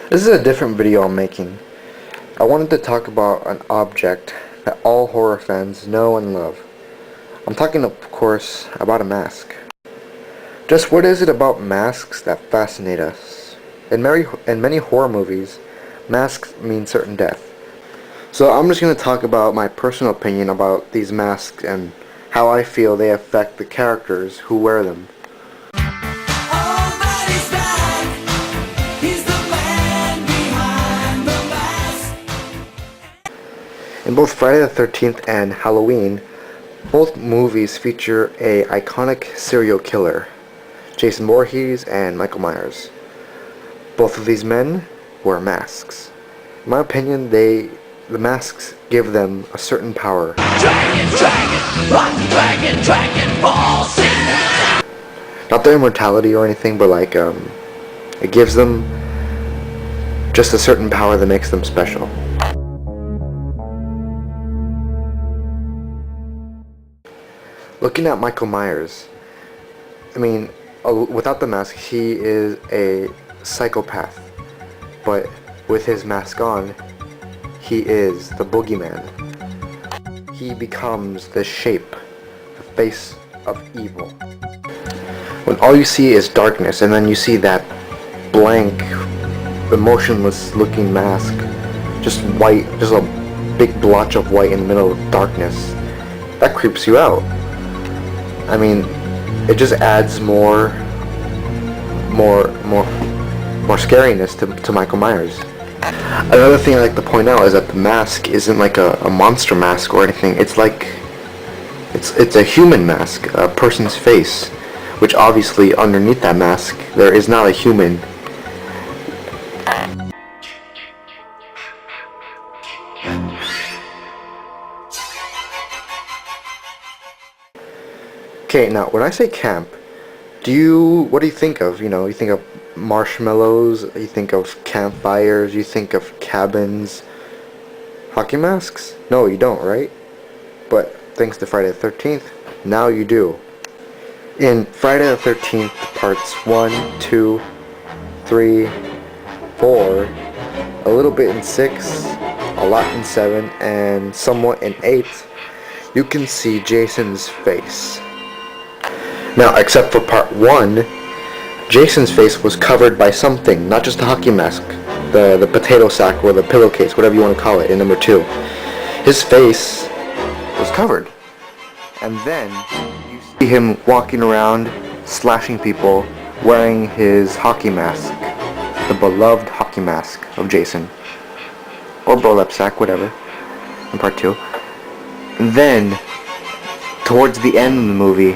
This is a different video I'm making. I wanted to talk about an object that all horror fans know and love. I'm talking, of course, about a mask. Just what is it about masks that fascinate us? In many horror movies, masks mean certain death. So I'm just going to talk about my personal opinion about these masks and how I feel they affect the characters who wear them. In both Friday the 13th and Halloween, both movies feature a iconic serial killer, Jason Voorhees and Michael Myers. Both of these men wear masks. In my opinion, the masks give them a certain power. Not their immortality or anything, but it gives them just a certain power that makes them special. Looking at Michael Myers, without the mask, he is a psychopath. But with his mask on, he is the boogeyman. He becomes the shape, the face of evil. When all you see is darkness, and then you see that blank, emotionless looking mask, just white, just a big blotch of white in the middle of darkness, that creeps you out. It just adds more scariness to Michael Myers. Another thing I like to point out is that the mask isn't like a monster mask or anything. It's a human mask, a person's face, which obviously underneath that mask there is not a human. Okay, now when I say camp, what do you think of? You think of marshmallows, you think of campfires, you think of cabins, hockey masks? No, you don't, right? But thanks to Friday the 13th, now you do. In Friday the 13th parts 1, 2, 3, 4, a little bit in 6, a lot in 7, and somewhat in 8, you can see Jason's face. Now, except for part 1, Jason's face was covered by something, not just the hockey mask, the potato sack or the pillowcase, whatever you want to call it, in number 2. His face was covered. And then you see him walking around, slashing people, wearing his hockey mask, the beloved hockey mask of Jason. Or burlap sack, whatever, in part 2. And then, towards the end of the movie,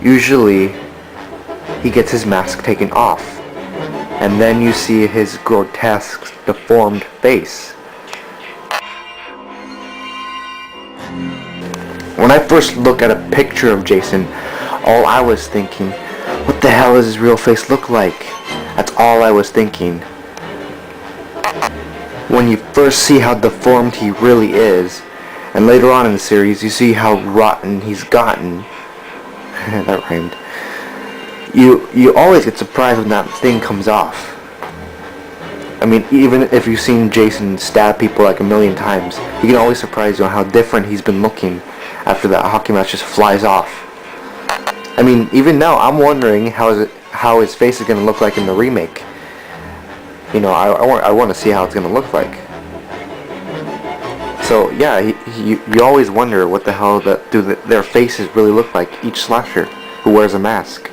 usually he gets his mask taken off, and then you see his grotesque, deformed face. When I first looked at a picture of Jason, all I was thinking, what the hell does his real face look like? That's all I was thinking. When you first see how deformed he really is, and later on in the series you see how rotten he's gotten, that rhymed. You always get surprised when that thing comes off. Even if you've seen Jason stab people like a million times, you can always surprise you on how different he's been looking after that hockey match just flies off. Even now, I'm wondering how his face is going to look like in the remake. I want to see how it's going to look like. So yeah, you always wonder what the hell their faces really look like, each slasher who wears a mask.